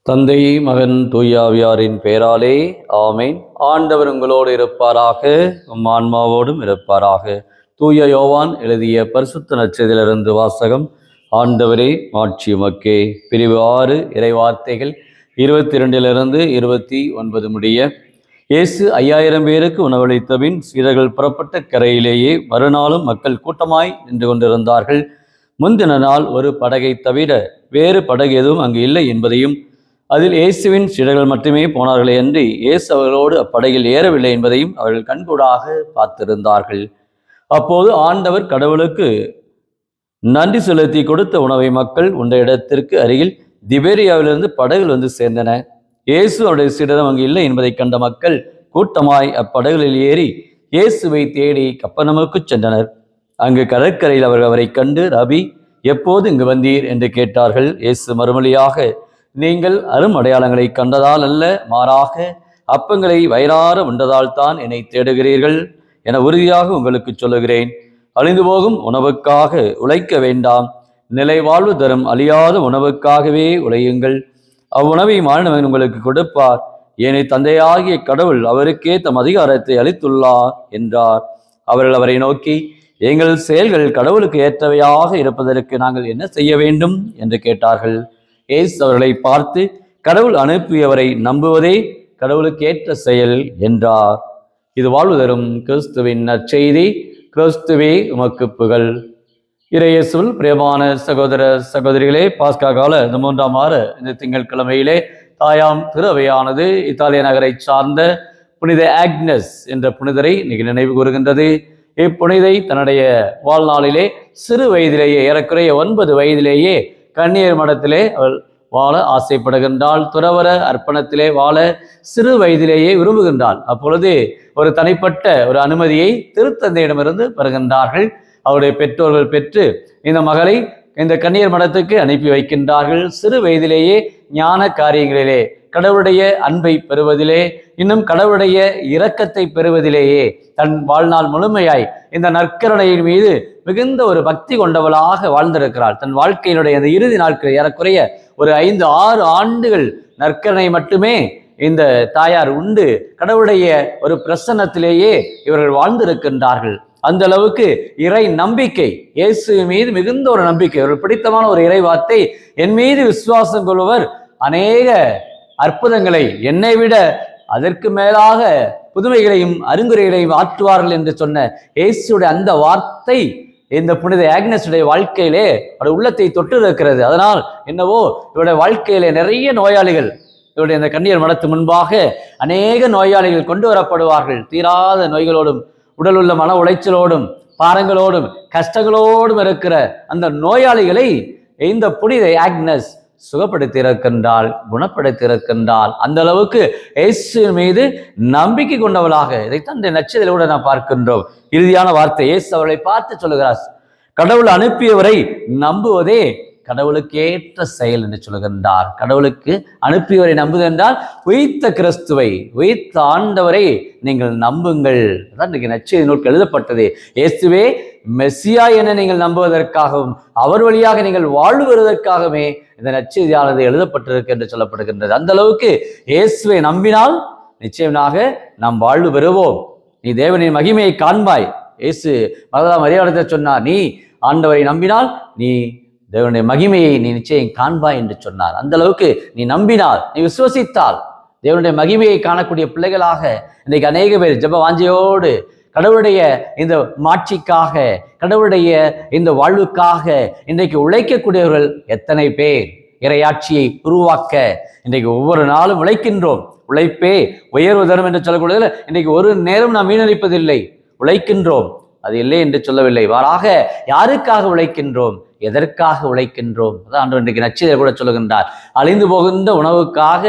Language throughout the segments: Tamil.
தந்தை, மகன், தூயாவியாரின் பெயராலே ஆமேன். ஆண்டவர் உங்களோடு இருப்பாராக, உம் ஆன்மாவோடும் இருப்பாராக. தூய யோவான் எழுதிய பரிசுத்த நற்செய்தியிலிருந்து வாசகம். ஆண்டவரே மாட்சி உமக்கே. பிரிவு 6 இறைவார்த்தைகள் 22 29 முடிய. இயேசு 5000 பேருக்கு உணவளித்த பின் சீடர்கள் புறப்பட்ட கரையிலேயே மறுநாளும் மக்கள் கூட்டமாய் நின்று கொண்டிருந்தார்கள். முந்தின நாள் ஒரு படகை தவிர வேறு படகு எதுவும் அங்கு இல்லை என்பதையும், அதில் இயேசுவின் சீடர்கள் மட்டுமே போனார்களே அன்றி இயேசு அவர்களோடு அப்படகில் ஏறவில்லை என்பதையும் அவர்கள் கண்கூடாக பார்த்திருந்தார்கள். அப்போது ஆண்டவர் கடவுளுக்கு நன்றி செலுத்தி கொடுத்த உணவை மக்கள் உண்ட இடத்திற்கு அருகில் திபேரியாவிலிருந்து படகுகள் வந்து சேர்ந்தன. இயேசு அவருடைய சீடரும் அங்கு இல்லை என்பதை கண்ட மக்கள் கூட்டமாய் அப்படகுகளில் ஏறி இயேசுவை தேடி கப்பர்நகூமுக்கு சென்றனர். அங்கு கடற்கரையில் அவர்கள் அவரை கண்டு, ரபி, எப்போது இங்கு வந்தீர் என்று கேட்டார்கள். இயேசு மறுமொழியாக, நீங்கள் அரும் அடையாளங்களை கண்டதால் அல்ல, மாறாக அப்பங்களை வயிறார உண்டதால் தான் என்னை தேடுகிறீர்கள் என உறுதியாக உங்களுக்கு சொல்லுகிறேன். அழிந்து போகும் உணவுக்காக உழைக்க வேண்டாம், நிலை வாழ்வு தரும் அழியாத உணவுக்காகவே உழையுங்கள். அவ்வுணவை மாணவன் உங்களுக்கு கொடுப்பார். ஏனை தந்தையாகிய கடவுள் அவருக்கே தம் அதிகாரத்தை அளித்துள்ளார் என்றார். அவர்கள் அவரை நோக்கி, எங்கள் செயல்கள் கடவுளுக்கு ஏற்றவையாக இருப்பதற்கு நாங்கள் என்ன செய்ய வேண்டும் என்று கேட்டார்கள். இயேசு அவர்களை பார்த்து, கடவுள் அனுப்பியவரை நம்புவதே கடவுளுக்கு ஏற்ற செயல் என்றார். இது வாழ்வு தரும் கிறிஸ்துவின் நற்செய்தி. கிறிஸ்துவே உமக்கு புகழ். இறையேசுவில் பிரியமான சகோதர சகோதரிகளே, பாஸ்கா கால இந்த 3ஆம் வார இந்த திங்கட்கிழமையிலே தாயாம் திருவையானது இத்தாலிய நகரை சார்ந்த புனித ஆக்னஸ் என்ற புனிதரை இன்னைக்கு நினைவு கூறுகின்றது. இப்புனிதை தன்னுடைய வாழ்நாளிலே சிறு வயதிலேயே, ஏறக்குறைய 9 வயதிலேயே கன்னியர் மடத்திலே அவள் வாழ ஆசைப்படுகின்றாள். துறவர அர்ப்பணத்திலே வாழ சிறு வயதிலேயே விரும்புகின்றாள். அப்பொழுது ஒரு தனிப்பட்ட ஒரு அனுமதியை திருத்தந்தையிடமிருந்து பெறுகின்றார்கள். அவருடைய பெற்றோர்கள் பெற்று இந்த மகளை இந்த கன்னியர் மடத்துக்கு அனுப்பி வைக்கின்றார்கள். சிறு வயதிலேயே ஞான காரியங்களிலே, கடவுளுடைய அன்பை பெறுவதிலே, இன்னும் கடவுளுடைய இரக்கத்தை பெறுவதிலேயே தன் வாழ்நாள் முழுமையாய் இந்த நற்கருணையின் மீது மிகுந்த ஒரு பக்தி கொண்டவளாக வாழ்ந்திருக்கிறாள். தன் வாழ்க்கையினுடைய அந்த இறுதி நாட்கள் ஏறக்குறைய ஒரு 5-6 ஆண்டுகள் நற்கருணை மட்டுமே இந்த தாயார் உண்டு கடவுளுடைய ஒரு பிரசன்னத்திலேயே இவர்கள் வாழ்ந்திருக்கின்றார்கள். அந்த அளவுக்கு இறை நம்பிக்கை, இயேசு மீது மிகுந்த ஒரு நம்பிக்கை. இவர்கள் பிடித்தமான ஒரு இறை வார்த்தை, என் மீது விசுவாசம் கொள்பவர் அநேக அற்புதங்களை, என்னை விட அதற்கு மேலாக புதுமைகளையும் அருங்குறைகளையும் ஆற்றுவார்கள் என்று சொன்ன இயேசுடைய அந்த வார்த்தை இந்த புனித ஆக்னஸுடைய வாழ்க்கையிலே அவருடைய உள்ளத்தை தொட்டு இருக்கிறது. அதனால் என்னவோ இவருடைய வாழ்க்கையிலே நிறைய நோயாளிகள், இவருடைய இந்த கன்னியர் மடத்து முன்பாக அநேக நோயாளிகள் கொண்டு வரப்படுவார்கள். தீராத நோய்களோடும், உடல் உள்ள மன உளைச்சலோடும், பாரங்களோடும், கஷ்டங்களோடும் இருக்கிற அந்த நோயாளிகளை இந்த புனித ஆக்னஸ் சுகப்படுத்தியிருக்கின்றாள், குணப்படுத்தியிருக்கின்றாள். அந்த அளவுக்கு இயேசு மீது நம்பிக்கை கொண்டவளாக இதைத்தான் இந்த நற்செய்தியில கூட நாம் பார்க்கின்றோம். இறுதியான வார்த்தை இயேசு அவளை பார்த்து சொல்லுகிறார், கடவுள் அனுப்பியவரை நம்புவதே கடவுளுக்கு ஏற்ற செயல் என்று சொல்லுகின்றார். கடவுளுக்கு அனுப்பியவரை நம்புவதென்றால் உயிர்த்த கிறிஸ்துவை, உயிர்த்த ஆண்டவரை நீங்கள் நம்புங்கள். அதான் இன்றைக்கு நற்செய்தி நூலுக்கு எழுதப்பட்டது. இயேசுவே மெசியா என நீங்கள் நம்புவதற்காகவும் அவர் வழியாக நீங்கள் வாழ்வதற்காகவே இந்த நற்செய்தியானது எழுதப்பட்டிருக்கு என்று சொல்லப்படுகின்றது. அந்த அளவுக்கு இயேசுவை நம்பினால் நிச்சயமாக நாம் வாழ்வு பெறுவோம். நீ தேவனின் மகிமையை காண்பாய். இயேசு மரியாதை சொன்னார், நீ ஆண்டவரை நம்பினால் நீ தேவனுடைய மகிமையை நீ நிச்சயம் காண்பாய் என்று சொன்னார். அந்த அளவுக்கு நீ நம்பினால், நீ விசுவசித்தால் தேவனுடைய மகிமையை காணக்கூடிய பிள்ளைகளாக இன்றைக்கு அநேக பேர் ஜெப வாஞ்சையோடு கடவுளுடைய இந்த மாட்சிக்காக, கடவுளுடைய இந்த வாழ்வுக்காக இன்றைக்கு உழைக்கக்கூடியவர்கள் எத்தனை பேர். இறையாட்சியை உருவாக்க இன்றைக்கு ஒவ்வொரு நாளும் உழைக்கின்றோம். உழைப்பே உயர்வு தரும் என்று சொல்லக்கூடியதில் இன்றைக்கு ஒரு நேரம் நாம் வீணடிப்பதில்லை, உழைக்கின்றோம். அது இல்லை என்று சொல்லவில்லை, மாறாக யாருக்காக உழைக்கின்றோம், எதற்காக உழைக்கின்றோம். அதான் ஆண்டவர் இன்றைக்கு நற்செய்தியில் கூட சொல்லுகின்றார், அழிந்து போகின்ற உணவுக்காக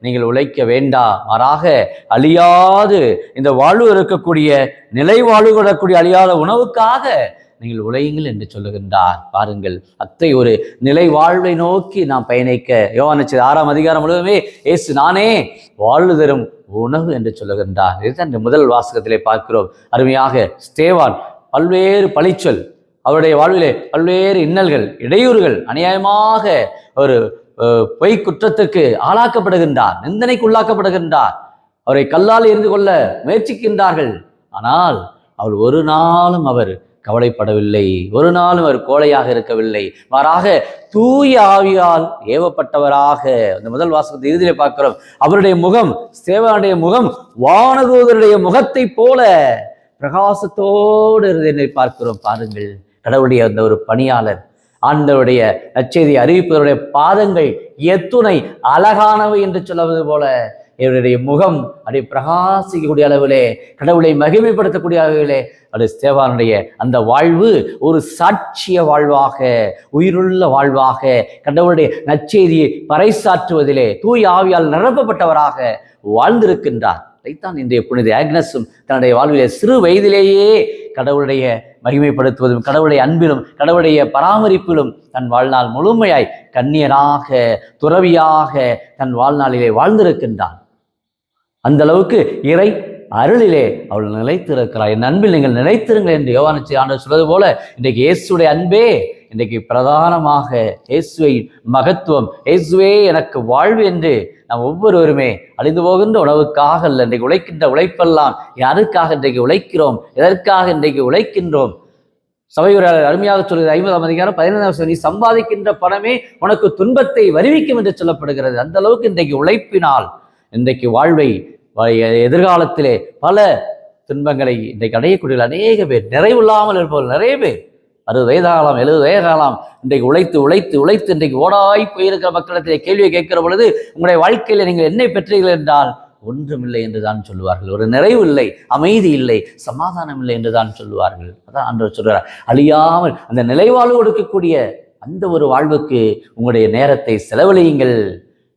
நீங்கள் உழைக்க வேண்டாம், மாறாக அழியாது இந்த வாழ்வு இருக்கக்கூடிய, நிலை வாழ்வு கொள்ளக்கூடிய அழியாத உணவுக்காக நீங்கள் உழையுங்கள் என்று சொல்லுகின்றார். பாருங்கள், அத்தை ஒரு நிலை வாழ்வை நோக்கி நாம் பயணிக்க யோவான் நற்செய்தி 6ஆம் அதிகாரம் முழுவதுமே இயேசு நானே வாழ்வு தரும் உணவு என்று சொல்லுகின்றார். இதுதான் இந்த முதல் வாசகத்திலே பார்க்கிறோம். அருமையாக ஸ்தேவான் பல்வேறு பழிச்சொல், அவருடைய வாழ்விலே பல்வேறு இன்னல்கள், இடையூறுகள், அநியாயமாக ஒரு பொய் குற்றத்துக்கு ஆளாக்கப்படுகின்றார், நிந்தனைக்கு உள்ளாக்கப்படுகின்றார். அவரை கல்லால் எறிந்து கொள்ள முயற்சிக்கின்றார்கள். ஆனால் அவர் ஒரு நாளும் அவர் கவலைப்படவில்லை, ஒரு நாளும் அவர் கோழையாக இருக்கவில்லை. மாறாக தூய ஆவியால் ஏவப்பட்டவராக, அந்த முதல் வாசகத்தை இறுதியிலே பார்க்கிறோம், அவருடைய முகம், ஸ்தேவானுடைய முகம் வானதூதருடைய முகத்தை போல பிரகாசத்தோடு என்னை பார்க்கிறோம். பாருங்கள், கடவுளுடைய அந்த ஒரு பணியாளர், ஆண்டவருடைய நற்செய்தி அறிவிப்பவருடைய பாதங்கள் எத்துணை அழகானவை என்று சொல்வது போல இவருடைய முகம் அப்படி பிரகாசிக்கக்கூடிய அளவிலே, கடவுளை மகிமைப்படுத்தக்கூடிய அளவிலே அது ஸ்தேவானுடைய அந்த வாழ்வு ஒரு சாட்சிய வாழ்வாக, உயிருள்ள வாழ்வாக, கடவுளுடைய நற்செய்தியை பறைசாற்றுவதிலே தூய ஆவியால் நிரப்பப்பட்டவராக வாழ்ந்திருக்கின்றார். அதைத்தான் இன்றைய புனித ஆக்னஸும் தன்னுடைய வாழ்விலே சிறு வயதிலேயே கடவுளுடைய மகிமைப்படுத்துவதும், கடவுளுடைய அன்பிலும், கடவுளுடைய பராமரிப்பிலும் தன் வாழ்நாள் முழுமையாய் கன்னியராக, துறவியாக தன் வாழ்நாளிலே வாழ்ந்திருக்கின்றார். அந்த அளவுக்கு இறை அருளிலே அவள் நிலைத்திருக்கிறார். என் அன்பில் நீங்கள் நிலைத்திருங்கள் என்று யோவான் ஆண்டவர் சொல்வது போல, இன்றைக்கு இயேசுடைய அன்பே இன்றைக்கு பிரதானமாக, இயேசுவை மகத்துவம், இயேசுவே எனக்கு வாழ்வு என்று நாம் ஒவ்வொருவருமே அழிந்து போகின்ற உணவுக்காக அல்ல, இன்றைக்கு உழைக்கின்ற உழைப்பெல்லாம் யாருக்காக இன்றைக்கு உழைக்கிறோம், எதற்காக இன்றைக்கு உழைக்கின்றோம்? சபையுரையாளர் அருமையாக சொல்கிறது 50ஆம் அதிகாரம் 15ஆம் வசனம், நீ சம்பாதிக்கின்ற பணமே உனக்கு துன்பத்தை வருவிக்கும் என்று சொல்லப்படுகிறது. அந்த அளவுக்கு இன்றைக்கு உழைப்பினால் இன்றைக்கு வாழ்வை, எதிர்காலத்திலே பல துன்பங்களை இன்றைக்கு அடையக்கூடிய அநேக பேர், நிறைவில்லாமல் இருப்பவர்கள் நிறைய பேர், 60 வயதாகலாம் 70 வயதாகலாம், இன்றைக்கு உழைத்து உழைத்து உழைத்து இன்றைக்கு ஓடாய் போயிருக்கிற மக்களிடத்திலே கேள்வியை கேட்கிற பொழுது, உங்களுடைய வாழ்க்கையில் நீங்கள் என்ன பெற்றீர்கள் என்றால் ஒன்றுமில்லை என்றுதான் சொல்லுவார்கள். ஒரு நிறைவு இல்லை, அமைதி இல்லை, சமாதானம் இல்லை என்றுதான் சொல்லுவார்கள். அதான் ஆண்டவர் சொல்றார், அழியாமல் அந்த நிலைவாழ்வு கொடுக்கக்கூடிய அந்த ஒரு வாழ்வுக்கு உங்களுடைய நேரத்தை செலவழியுங்கள்.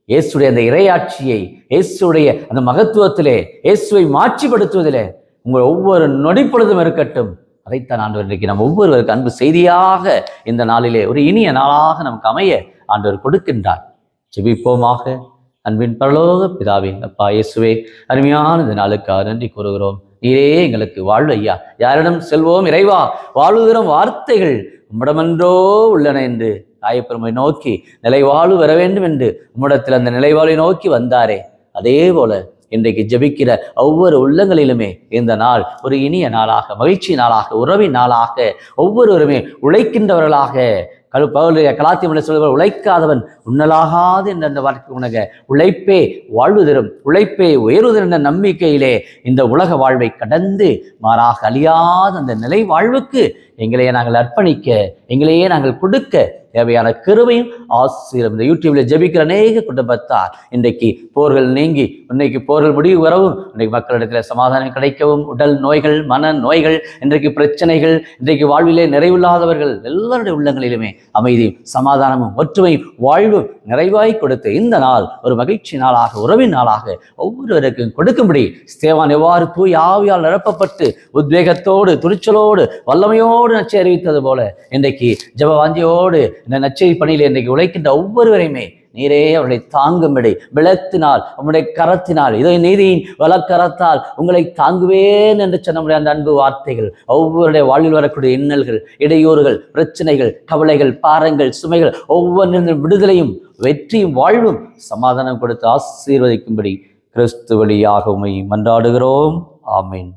இயேசுடைய அந்த இறையாட்சியை, இயேசுடைய அந்த மகத்துவத்திலே, இயேசுவை மாட்சிப்படுத்துவதிலே உங்கள் ஒவ்வொரு நொடிப்பொழுதும் இருக்கட்டும். அதைத்தான் ஆண்டவர் இன்றைக்கு நம்ம ஒவ்வொருவருக்கு அன்பு செய்தியாக இந்த நாளிலே ஒரு இனிய நாளாக நமக்கு அமைய ஆண்டவர் கொடுக்கின்றார். ஜெபிப்போமாக. அன்பின் பரலோக பிதாவே, அப்பா இயேசுவே, அருமையான இந்த நாளுக்காக நன்றி கூறுகிறோம். நீரே எங்களுக்கு வாழ்வு ஐயா. யாரிடம் செல்வோம் இறைவா? வாழ்வுதரும் வார்த்தைகள் உம்மிடமன்றோ உள்ளன என்று தாயப்பெருமை நோக்கி நிலைவாழ்வு வர வேண்டும் என்று உம்மிடத்தில் அந்த நிலைவாழ்வை நோக்கி வந்தாரே, அதே போல இன்றைக்கு ஜெபிக்கிற ஒவ்வொரு உள்ளங்களிலுமே இந்த நாள் ஒரு இனிய நாளாக, மகிழ்ச்சி நாளாக, உறவின் நாளாக, ஒவ்வொருவருமே உழைக்கின்றவர்களாக, கலாத்தியம் சொல்லுவார், உழைக்காதவன் உண்ணலாகாது என்ற அந்த வார்த்தை உணக உழைப்பே வாழ்வு தரும், உழைப்பே உயர்வு தரும் என்ற நம்பிக்கையிலே இந்த உலக வாழ்வை கடந்து மாறாக அழியாத அந்த நிலை வாழ்வுக்கு எங்களையே நாங்கள் அர்ப்பணிக்க, எங்களையே நாங்கள் கொடுக்க தேவையான கிருபையும் ஆசீர்வாதம். இந்த யூடியூப்ல ஜெபிக்கிற அநேக குடும்பத்தார் இன்றைக்கு போர்கள் நீங்கி, இன்னைக்கு போர்கள் முடிவு வரவும், இன்றைக்கு மக்களிடத்தில் சமாதானம் கிடைக்கவும், உடல் நோய்கள், மன நோய்கள், இன்றைக்கு பிரச்சனைகள், இன்றைக்கு வாழ்விலே நிறைவில்லாதவர்கள் எல்லாருடைய உள்ளங்களிலுமே அமைதியும் சமாதானமும் ஒற்றுமையும் வாழ்வும் நிறைவாய் கொடுத்து இந்த நாள் ஒரு மகிழ்ச்சி நாளாக, உறவின் நாளாக ஒவ்வொருவருக்கும் கொடுக்கும்படி ஸ்தேவான் எவ்வாறு தூய் ஆவியால் நிரப்பப்பட்டு உத்வேகத்தோடு, துணிச்சலோடு, வல்லமையோடு நச்சை அறிவித்தது போல இன்றைக்கு ஜெப வாஞ்சியோடு இந்த நச்சை பணியில் இன்றைக்கு உழைக்கின்ற ஒவ்வொருவரையுமே நீரே அவர்களை தாங்கும்படி பலத்தினால், உம்முடைய கரத்தினால், இதை நீதியின் வலக்கரத்தால் உங்களை தாங்குவேன் என்று சொன்ன அந்த அன்பு வார்த்தைகள் ஒவ்வொருடைய வாழ்வில் வரக்கூடிய இன்னல்கள், இடையூறுகள், பிரச்சனைகள், கவலைகள், பாரங்கள், சுமைகள் ஒவ்வொன்றின் விடுதலையும், வெற்றியும், வாழ்வும், சமாதானம் கொடுத்து ஆசீர்வதிக்கும்படி கிறிஸ்து வழியாக உம்மை மன்றாடுகிறோம். ஆமீன்.